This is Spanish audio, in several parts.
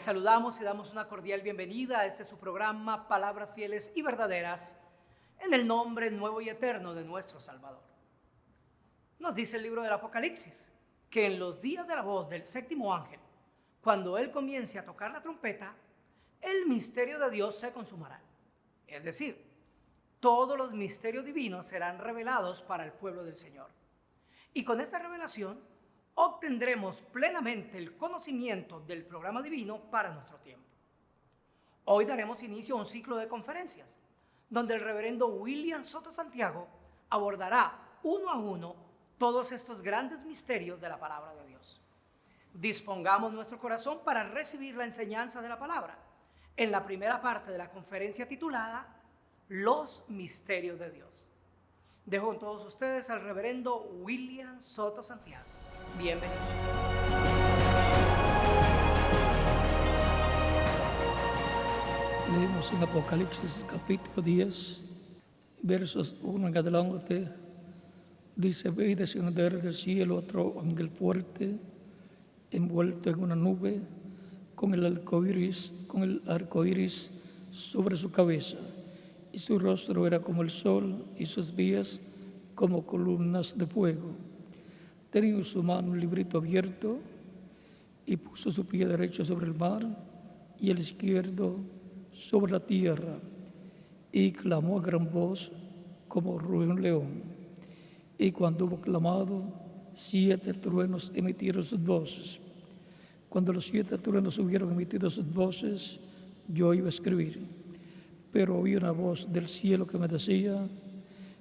Les saludamos y damos una cordial bienvenida a este su programa Palabras Fieles y Verdaderas en el nombre nuevo y eterno de nuestro Salvador. Nos dice el libro del Apocalipsis que en los días de la voz del séptimo ángel, cuando él comience a tocar la trompeta, el misterio de Dios se consumará. Es decir, todos los misterios divinos serán revelados para el pueblo del Señor. Y con esta revelación obtendremos plenamente el conocimiento del programa divino para nuestro tiempo. Hoy daremos inicio a un ciclo de conferencias, donde el reverendo William Soto Santiago abordará uno a uno todos estos grandes misterios de la palabra de Dios. Dispongamos nuestro corazón para recibir la enseñanza de la palabra en la primera parte de la conferencia titulada Los Misterios de Dios. Dejo con todos ustedes al reverendo William Soto Santiago. Bienvenido. Leemos en Apocalipsis capítulo 10, versos 1 en adelante. Dice: ve y descender del cielo otro ángel fuerte, envuelto en una nube, con el arco iris sobre su cabeza, y su rostro era como el sol, y sus pies como columnas de fuego. Tenía en su mano un librito abierto, y puso su pie derecho sobre el mar y el izquierdo sobre la tierra, y clamó a gran voz como ruge un león. Y cuando hubo clamado, 7 truenos emitieron sus voces. Cuando los 7 truenos hubieron emitido sus voces, yo iba a escribir, pero oí una voz del cielo que me decía: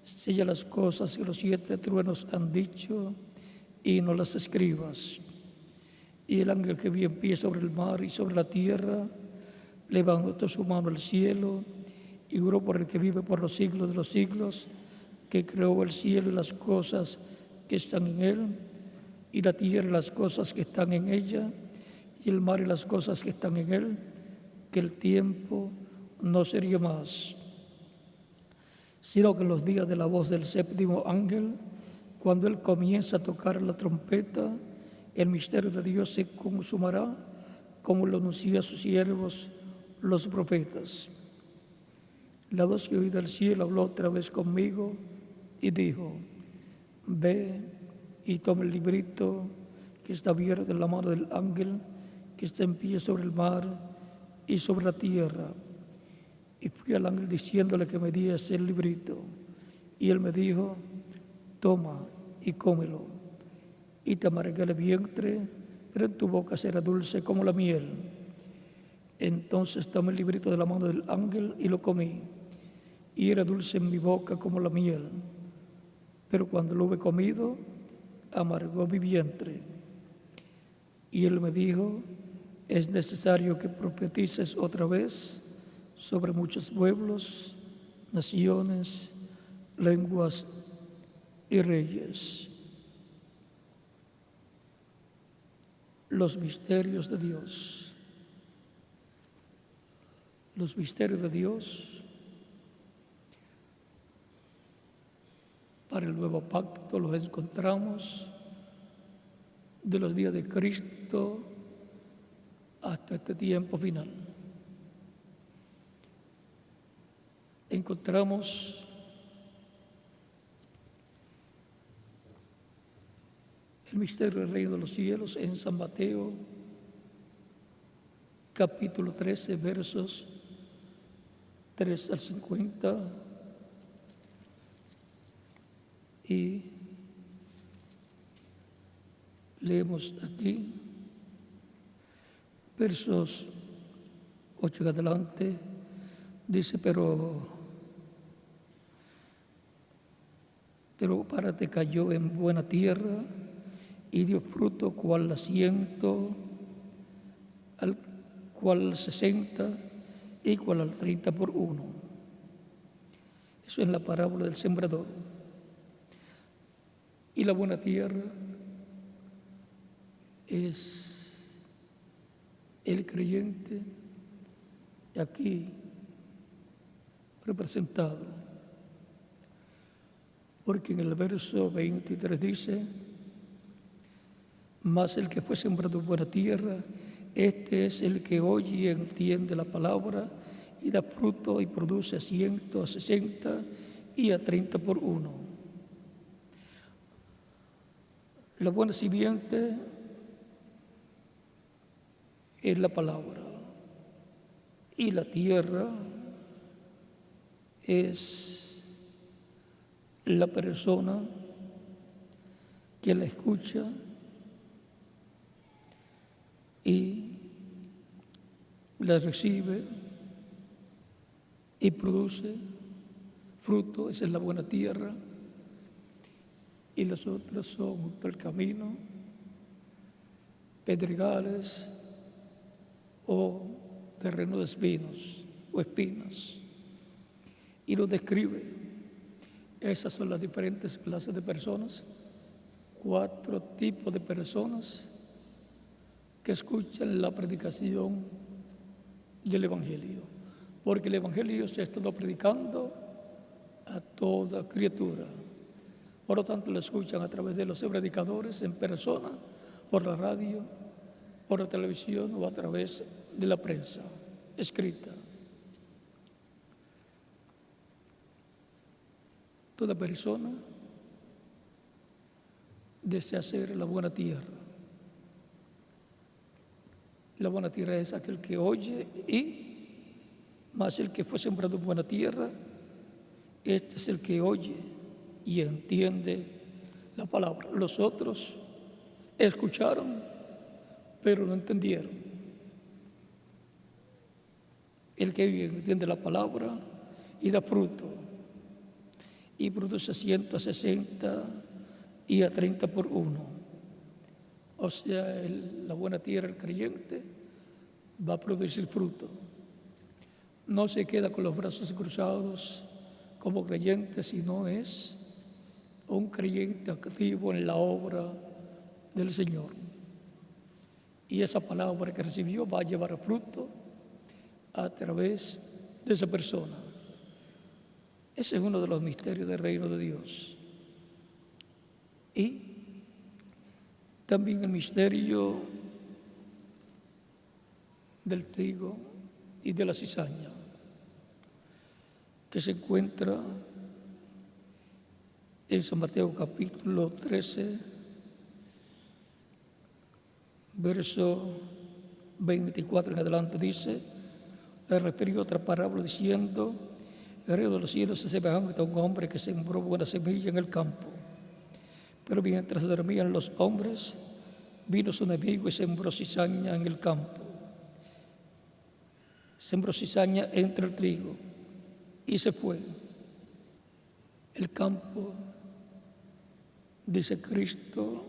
sella las cosas que los 7 truenos han dicho y no las escribas. Y el ángel que vi en pie sobre el mar y sobre la tierra levantó su mano al cielo y juró por el que vive por los siglos de los siglos, que creó el cielo y las cosas que están en él, y la tierra y las cosas que están en ella, y el mar y las cosas que están en él, que el tiempo no sería más, sino que en los días de la voz del séptimo ángel, cuando él comienza a tocar la trompeta, el misterio de Dios se consumará, como lo anunció a sus siervos los profetas. La voz que oí del cielo habló otra vez conmigo y dijo: ve y toma el librito que está abierto en la mano del ángel que está en pie sobre el mar y sobre la tierra. Y fui al ángel diciéndole que me diese el librito. Y él me dijo: toma y cómelo, y te amargará el vientre, pero en tu boca será dulce como la miel. Entonces tomé el librito de la mano del ángel y lo comí, y era dulce en mi boca como la miel. Pero cuando lo hube comido, amargó mi vientre. Y él me dijo: es necesario que profetices otra vez sobre muchos pueblos, naciones, lenguas y reyes. Los misterios de Dios. Los misterios de Dios para el nuevo pacto los encontramos de los días de Cristo hasta este tiempo final. Encontramos el misterio del reino de los cielos en San Mateo, capítulo 13, versos 3 al 50. Y leemos aquí, versos 8 en adelante, dice: pero párate, cayó en buena tierra y dio fruto, cual al 100, cual al 60 y cual al 30 por uno. Eso es la parábola del sembrador. Y la buena tierra es el creyente aquí representado, porque en el verso 23 dice: mas el que fue sembrado en buena tierra Este es el que oye y entiende la palabra y da fruto y produce 100, a 60 y a 30 por uno. La buena simiente es la palabra y la tierra es la persona que la escucha y la recibe y produce fruto. Esa es la buena tierra. Y las otras son junto al camino, pedregales o terreno de espinos o espinas. Y lo describe. Esas son las diferentes clases de personas, 4 tipos de personas que escuchan la predicación del Evangelio, porque el Evangelio se ha estado predicando a toda criatura. Por lo tanto, lo escuchan a través de los predicadores en persona, por la radio, por la televisión o a través de la prensa escrita. Toda persona desea ser la buena tierra. La buena tierra es aquel que oye más el que fue sembrado en buena tierra, este es el que oye y entiende la palabra. Los otros escucharon, pero no entendieron. El que oye y entiende la palabra y da fruto, y produce 160 y a 30 por uno. O sea, la buena tierra, el creyente, va a producir fruto. No se queda con los brazos cruzados como creyente, sino es un creyente activo en la obra del Señor. Y esa palabra que recibió va a llevar fruto a través de esa persona. Ese es uno de los misterios del reino de Dios. Y también el misterio del trigo y de la cizaña, que se encuentra en San Mateo capítulo 13, verso 24 en adelante. Dice, le refirió otra parábola diciendo: el reino de los cielos es semejante a un hombre que sembró buena semilla en el campo. Pero mientras dormían los hombres, vino su enemigo y sembró cizaña en el campo. Sembró cizaña entre el trigo y se fue. El campo, dice Cristo,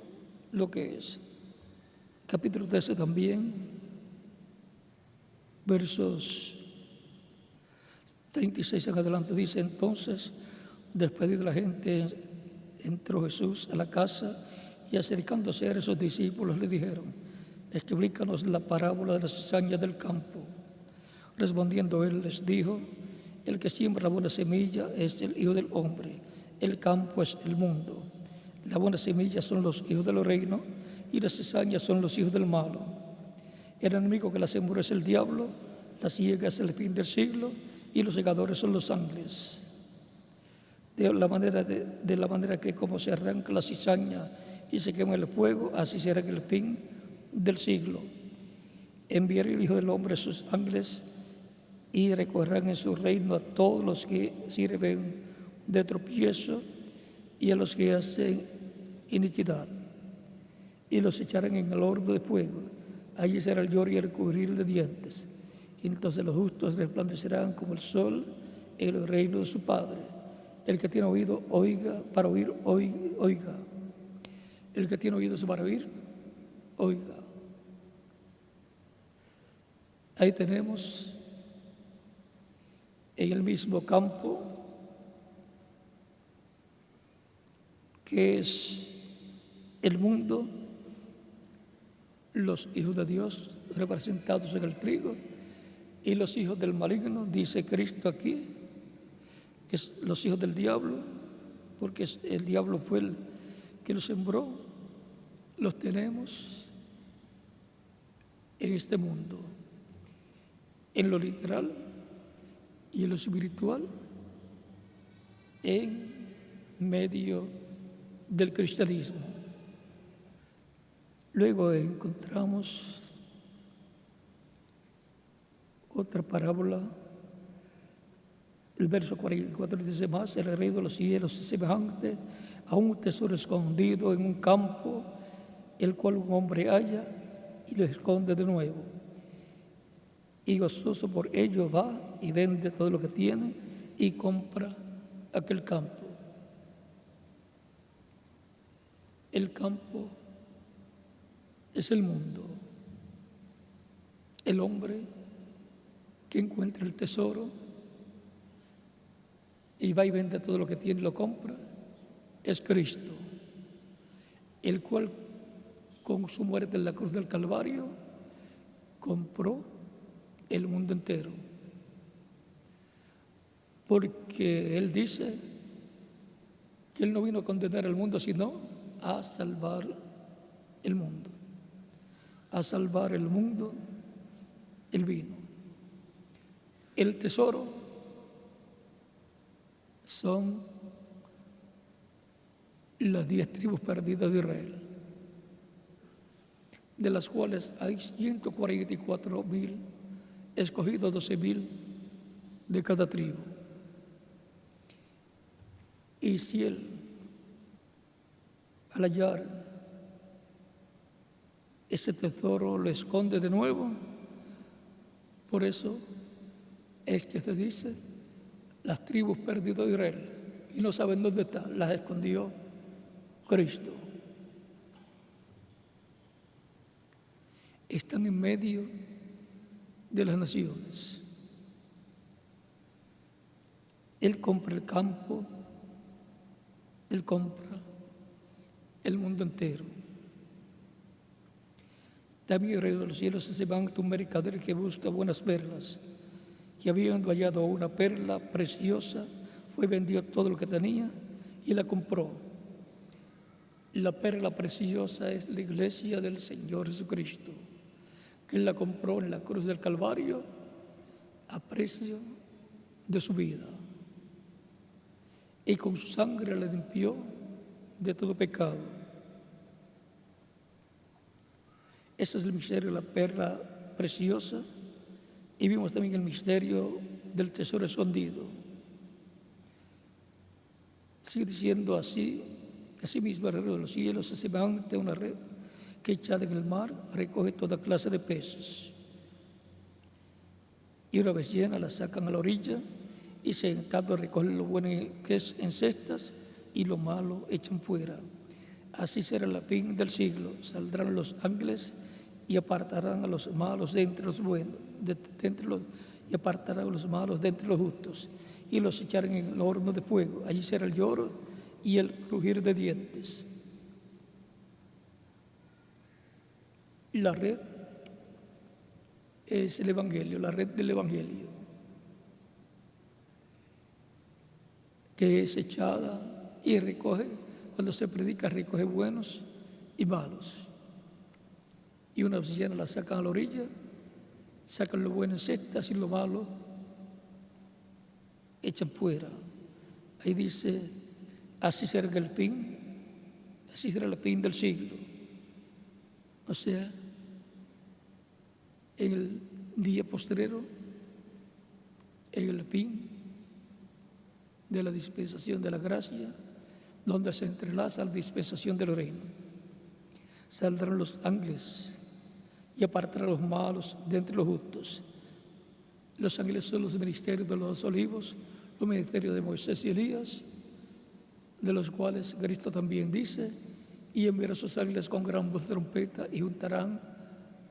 lo que es. Capítulo 13 también, versos 36 en adelante, dice: entonces, despedida la gente, entró Jesús a la casa y acercándose a sus discípulos le dijeron: explícanos la parábola de la cizaña del campo. Respondiendo él les dijo: el que siembra la buena semilla es el Hijo del Hombre, el campo es el mundo. La buena semilla son los hijos del reino y las cizañas son los hijos del malo. El enemigo que la sembró es el diablo, la siega es el fin del siglo y los segadores son los ángeles. De la manera que como se arranca la cizaña y se quema el fuego, así será en el fin del siglo. Enviará el Hijo del Hombre a sus ángeles y recogerán en su reino a todos los que sirven de tropiezo y a los que hacen iniquidad, y los echarán en el horno de fuego. Allí será el lloro y el crujir de dientes. Y entonces los justos resplandecerán como el sol en el reino de su Padre. El que tiene oído, oiga. Para oír, oiga. El que tiene oídos para oír, oiga. Ahí tenemos en el mismo campo, que es el mundo, los hijos de Dios representados en el trigo y los hijos del maligno, dice Cristo aquí, que es los hijos del diablo, porque el diablo fue el que los sembró. Los tenemos en este mundo, en lo literal y en lo espiritual, en medio del cristianismo. Luego encontramos otra parábola. El verso 44 dice más: el reino de los cielos es semejante a un tesoro escondido en un campo, el cual un hombre halla y lo esconde de nuevo. Y gozoso por ello va y vende todo lo que tiene y compra aquel campo. El campo es el mundo. El hombre que encuentra el tesoro y va y vende todo lo que tiene y lo compra es Cristo, el cual con su muerte en la cruz del Calvario compró el mundo entero. Porque Él dice que Él no vino a condenar al mundo, sino a salvar el mundo. A salvar el mundo, Él vino. El tesoro son las 10 tribus perdidas de Israel, de las cuales hay 144,000 escogidos, 12,000 de cada tribu. Y si Él, al hallar ese tesoro, lo esconde de nuevo, por eso es que se dice las tribus perdidas de Israel, y no saben dónde están, las escondió Cristo. Están en medio de las naciones. Él compra el campo, Él compra el mundo entero. También el reino de los cielos es semejante a un mercader que busca buenas perlas, que habiendo hallado una perla preciosa, fue vendió todo lo que tenía y la compró. La perla preciosa es la iglesia del Señor Jesucristo, que Él la compró en la cruz del Calvario a precio de su vida. Y con su sangre la limpió de todo pecado. Ese es el misterio de la perla preciosa. Y vimos también el misterio del tesoro escondido. Sigue diciendo así mismo el reino de los cielos es semejante a una red que echada en el mar recoge toda clase de peces. Y una vez llena la sacan a la orilla y sentado recogen lo bueno que es en cestas y lo malo echan fuera. Así será la fin del siglo. Saldrán los ángeles y apartarán a los malos de entre los buenos, y apartarán a los malos de entre los justos, y los echarán en el horno de fuego. Allí será el lloro y el crujir de dientes. La red es el Evangelio, la red del Evangelio, que es echada y recoge, cuando se predica, recoge buenos y malos. Y una vez llena la sacan a la orilla, sacan lo bueno en cestas y lo malo echan fuera. Ahí dice, así será el fin, así será el fin del siglo. O sea, en el día postrero, en el fin de la dispensación de la gracia, donde se entrelaza la dispensación del reino. Saldrán los ángeles y apartarán a los malos de entre los justos. Los ángeles son los ministerios de los olivos, los ministerios de Moisés y Elías, de los cuales Cristo también dice, y enviará sus ángeles con gran voz de trompeta y juntarán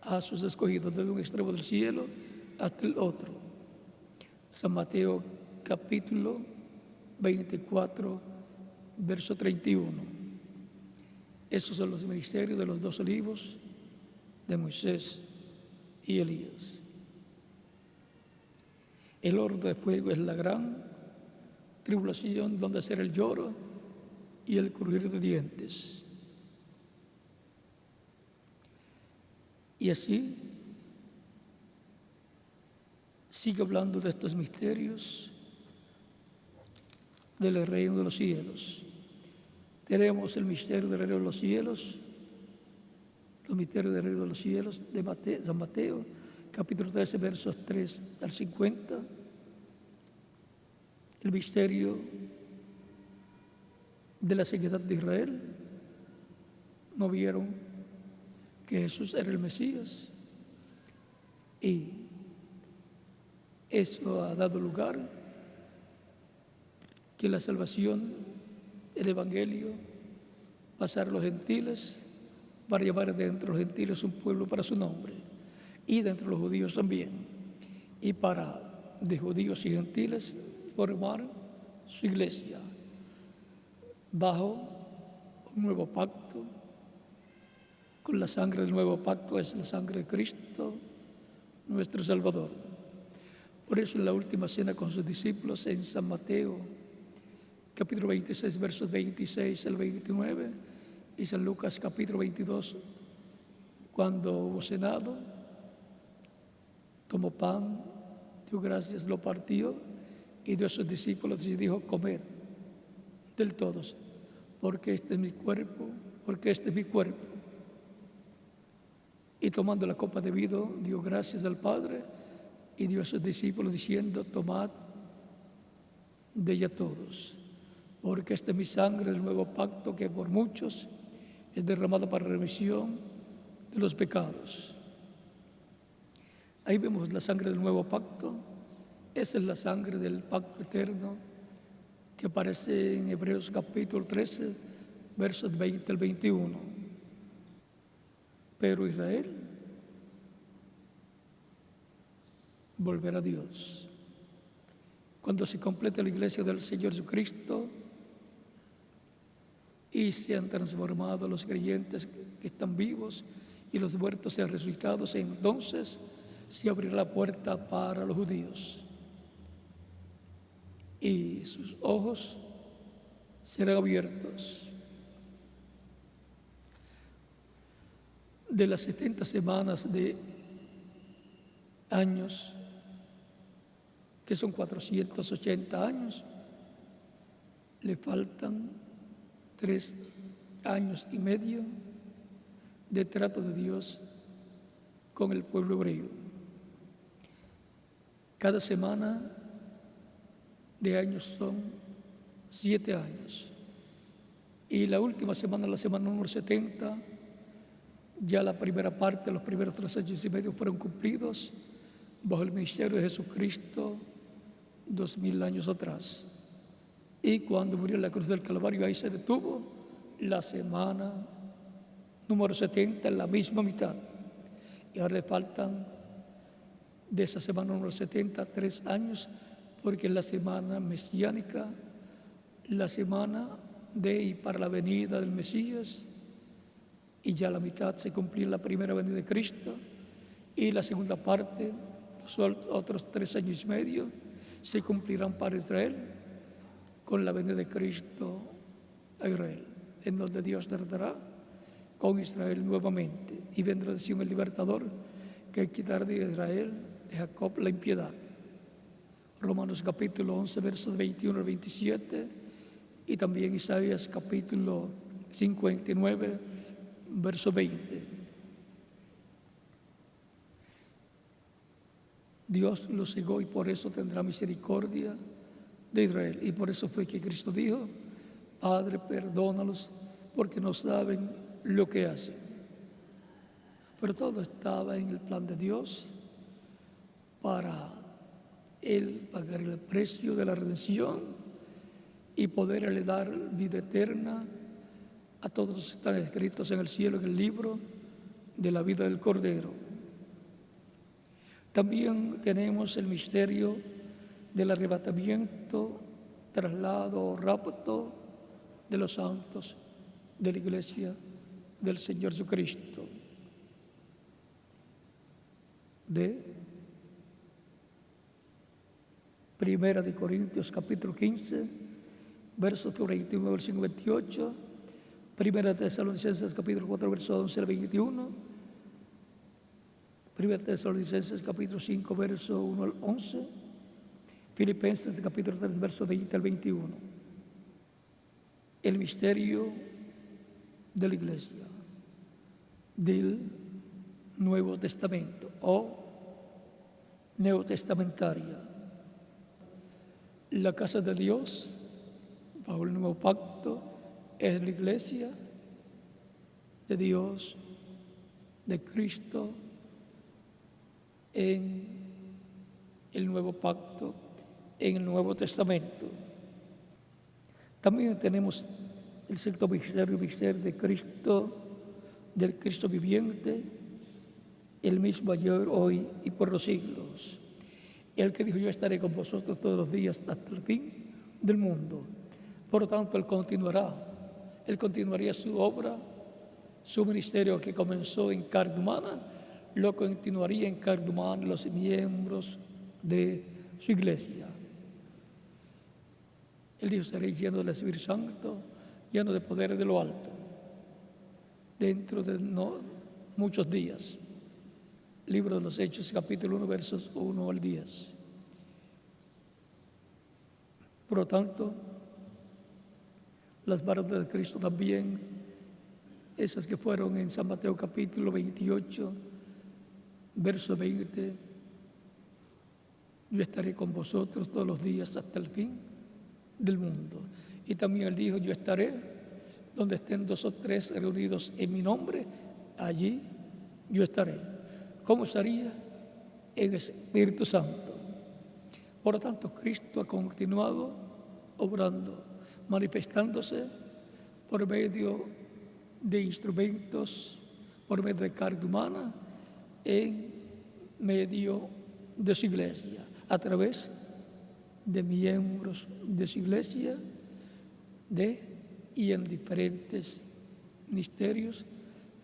a sus escogidos desde un extremo del cielo hasta el otro. San Mateo capítulo 24, verso 31. Esos son los ministerios de los 2 olivos de Moisés y Elías. El horno de fuego es la gran tribulación, donde será el lloro y el crujir de dientes. Y así sigue hablando de estos misterios del reino de los cielos. Tenemos el misterio del reino de los cielos, los misterios del reino de los cielos de San Mateo, capítulo 13, versos 3 al 50. El misterio de la ceguedad de Israel. No vieron que Jesús era el Mesías. Y eso ha dado lugar que la salvación, el Evangelio, pasar a los gentiles, para llevar dentro de los gentiles un pueblo para su nombre, y dentro de los judíos también, y para de judíos y gentiles formar su iglesia bajo un nuevo pacto, con la sangre del nuevo pacto, es la sangre de Cristo, nuestro Salvador. Por eso en la última cena con sus discípulos en San Mateo, capítulo 26, versos 26 al 29, y San Lucas, capítulo 22, cuando hubo cenado, tomó pan, dio gracias, lo partió y dio a sus discípulos y dijo: comed del todos, porque este es mi cuerpo, Y tomando la copa de vino, dio gracias al Padre y dio a sus discípulos diciendo: tomad de ella todos, porque esta es mi sangre del nuevo pacto, que por muchos es derramada para remisión de los pecados. Ahí vemos la sangre del nuevo pacto. Esa es la sangre del pacto eterno que aparece en Hebreos capítulo 13, versos 20 al 21. Pero Israel volverá a Dios. Cuando se complete la iglesia del Señor Jesucristo y se han transformado los creyentes que están vivos y los muertos sean resucitados, entonces se abrirá la puerta para los judíos y sus ojos serán abiertos. De las 70 semanas de años, que son 480 años, le faltan 3 años y medio de trato de Dios con el pueblo hebreo. Cada semana de años son 7 años. Y la última semana, la semana número 70, ya la primera parte, los primeros 3 años y medio fueron cumplidos bajo el ministerio de Jesucristo 2000 años atrás. Y cuando murió en la cruz del Calvario, ahí se detuvo la semana número 70 en la misma mitad. Y ahora le faltan de esa semana número 70 3 años, porque es la semana mesiánica, la semana de y para la venida del Mesías. Y ya la mitad se cumplió la primera venida de Cristo, y la segunda parte, los otros 3 años y medio, se cumplirán para Israel con la venida de Cristo a Israel, en donde Dios tratará con Israel nuevamente y vendrá de Sion el libertador, que quitará de Israel, de Jacob, la impiedad. Romanos capítulo 11, versos 21 al 27, y también Isaías capítulo 59, verso 20. Dios los cegó y por eso tendrá misericordia de Israel. Y por eso fue que Cristo dijo: Padre, perdónalos, porque no saben lo que hacen. Pero todo estaba en el plan de Dios para Él pagar el precio de la redención y poderle dar vida eterna a todos los que están escritos en el cielo, en el libro de la vida del Cordero. También tenemos el misterio del arrebatamiento, traslado o rapto de los santos de la iglesia del Señor Jesucristo. De Primera de Corintios capítulo 15, versos 41 al 58, Primera de Tesalonicenses capítulo 4, versos 11 al 21, Primera Tesalonicenses capítulo 5, verso 1 al 11. Filipenses capítulo 3, verso 20 al 21. El misterio de la Iglesia del Nuevo Testamento o neotestamentaria. La casa de Dios, bajo el nuevo pacto, es la Iglesia de Dios, de Cristo, en el nuevo pacto, en el Nuevo Testamento. También tenemos el sexto misterio, el misterio de Cristo, del Cristo viviente, el mismo ayer, hoy y por los siglos. El que dijo: yo estaré con vosotros todos los días hasta el fin del mundo. Por lo tanto, Él continuaría su obra, su ministerio que comenzó en carne humana, lo continuaría en carne humana los miembros de su iglesia. Él dijo: estaré lleno del Espíritu Santo, lleno de poder de lo alto, dentro de muchos días. Libro de los Hechos, capítulo 1, versos 1 al 10. Por lo tanto, las varas de Cristo también, esas que fueron en San Mateo capítulo 28, verso 20, yo estaré con vosotros todos los días hasta el fin del mundo. Y también Él dijo: yo estaré donde estén 2 o 3 reunidos en mi nombre, allí yo estaré. ¿Cómo estaría? En el Espíritu Santo. Por lo tanto, Cristo ha continuado obrando, manifestándose por medio de instrumentos, por medio de carne humana, en medio de su iglesia, a través de miembros de su iglesia, y en diferentes ministerios,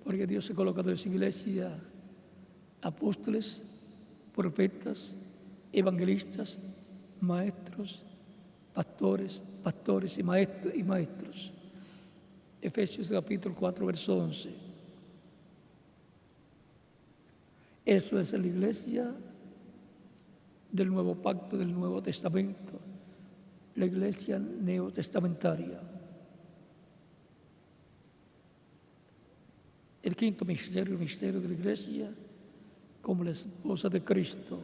porque Dios ha colocado en su iglesia apóstoles, profetas, evangelistas, maestros, pastores y maestros. Efesios capítulo 4, verso 11. Eso es la iglesia del nuevo pacto, del Nuevo Testamento, la iglesia neotestamentaria. El quinto misterio, el misterio de la iglesia como la esposa de Cristo.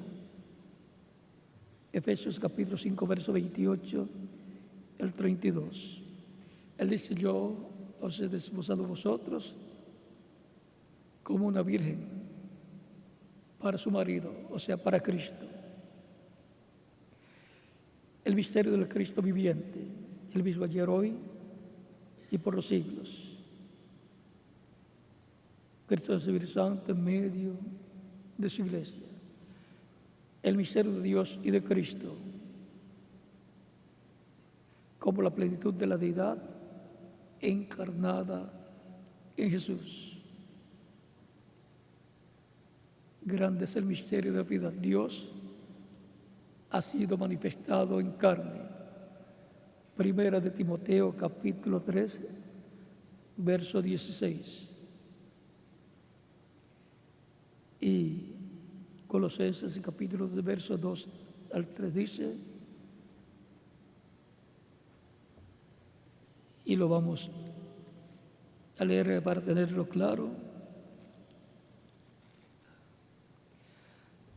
Efesios capítulo 5, verso 28, el 32. Él dice: yo os he desposado vosotros como una virgen para su marido, o sea, para Cristo. El misterio del Cristo viviente, el mismo ayer, hoy y por los siglos. Cristo es el Espíritu Santo en medio de su iglesia. El misterio de Dios y de Cristo, como la plenitud de la deidad encarnada en Jesús. Grande es el misterio de la piedad. Dios ha sido manifestado en carne. Primera de Timoteo, capítulo 3, verso 16. Y Colosenses, capítulo 2, verso 2 al 3 dice, y lo vamos a leer para tenerlo claro,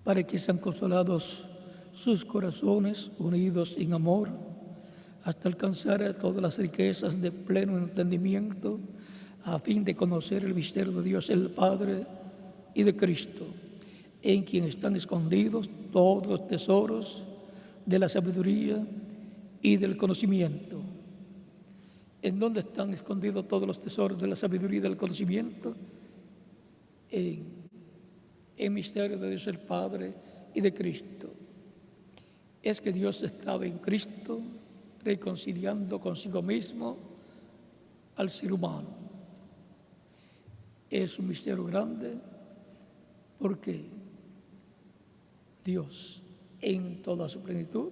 para que sean consolados sus corazones unidos en amor, hasta alcanzar todas las riquezas de pleno entendimiento, a fin de conocer el misterio de Dios el Padre y de Cristo, en quien están escondidos todos los tesoros de la sabiduría y del conocimiento. ¿En dónde están escondidos todos los tesoros de la sabiduría y del conocimiento? En el misterio de Dios el Padre y de Cristo. Es que Dios estaba en Cristo reconciliando consigo mismo al ser humano. Es un misterio grande porque Dios en toda su plenitud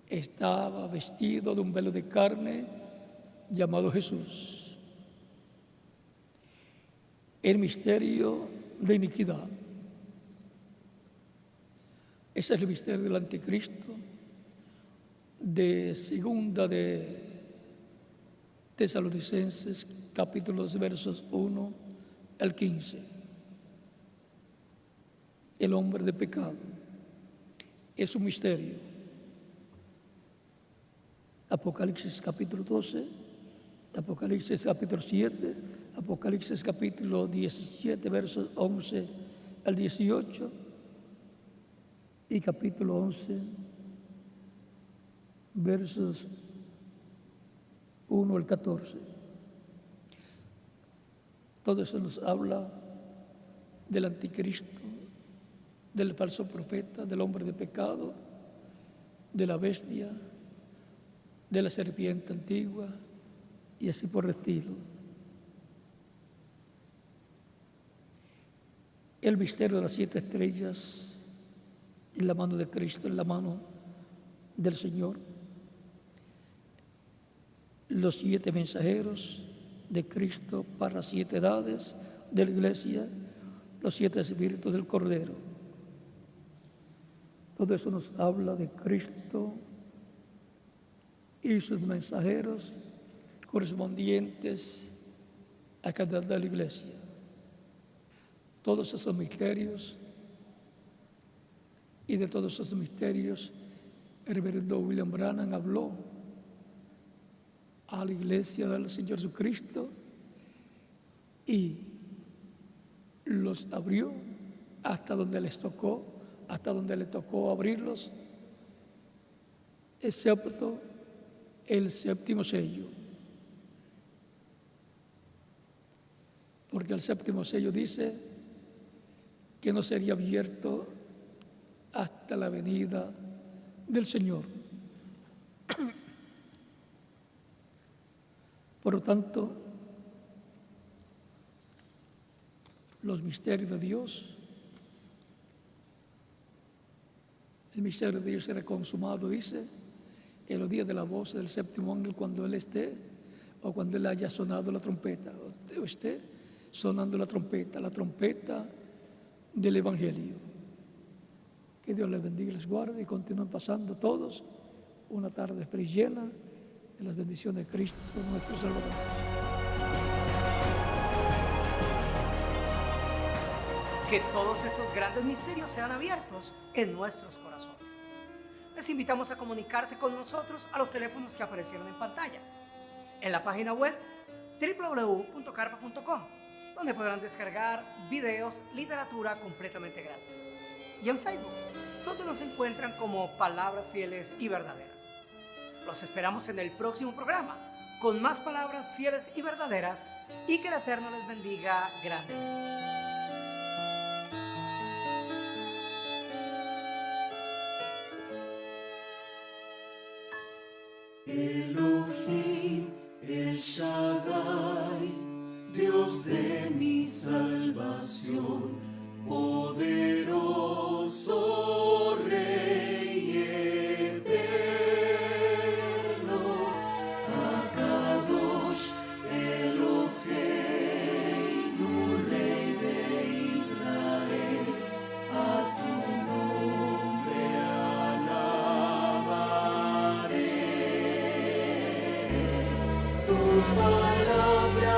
estaba vestido de un velo de carne llamado Jesús. El misterio de iniquidad. Ese es el misterio del anticristo, de segunda de Tesalonicenses, capítulo 2, versos 1 al 15. El hombre de pecado es un misterio. Apocalipsis capítulo 12, Apocalipsis capítulo 7, Apocalipsis capítulo 17, versos 11 al 18 y capítulo 11, versos 1 al 14. Todo eso nos habla del anticristo, del falso profeta, del hombre de pecado, de la bestia, de la serpiente antigua y así por el estilo. El misterio de las 7 estrellas en la mano de Cristo, en la mano del Señor. Los 7 mensajeros de Cristo para las 7 edades de la iglesia, los 7 espíritus del Cordero. Todo eso nos habla de Cristo y sus mensajeros correspondientes a cada edad de la iglesia. Todos esos misterios, y de todos esos misterios el reverendo William Branham habló a la iglesia del Señor Jesucristo y los abrió hasta donde les tocó, hasta donde le tocó abrirlos, excepto el 7º sello. Porque el 7º sello dice que no sería abierto hasta la venida del Señor. Por lo tanto, los misterios de Dios, el misterio de Dios será consumado, dice, en los días de la voz del 7º ángel, cuando Él esté, o cuando Él haya sonado la trompeta, o esté sonando la trompeta del Evangelio. Que Dios les bendiga y les guarde y continúen pasando todos una tarde feliz llena de las bendiciones de Cristo, nuestro Salvador. Que todos estos grandes misterios sean abiertos en nuestros corazones. Les invitamos a comunicarse con nosotros a los teléfonos que aparecieron en pantalla, en la página web www.carpa.com, donde podrán descargar videos, literatura completamente gratis, y en Facebook, donde nos encuentran como Palabras Fieles y Verdaderas. Los esperamos en el próximo programa con más palabras fieles y verdaderas, y que el Eterno les bendiga grandemente. Elohim, El Shaddai, Dios de mi salvación, poderoso Rey eterno, Akadosh, Eloheinu, Rey de Israel, a tu nombre alabaré. Tu palabra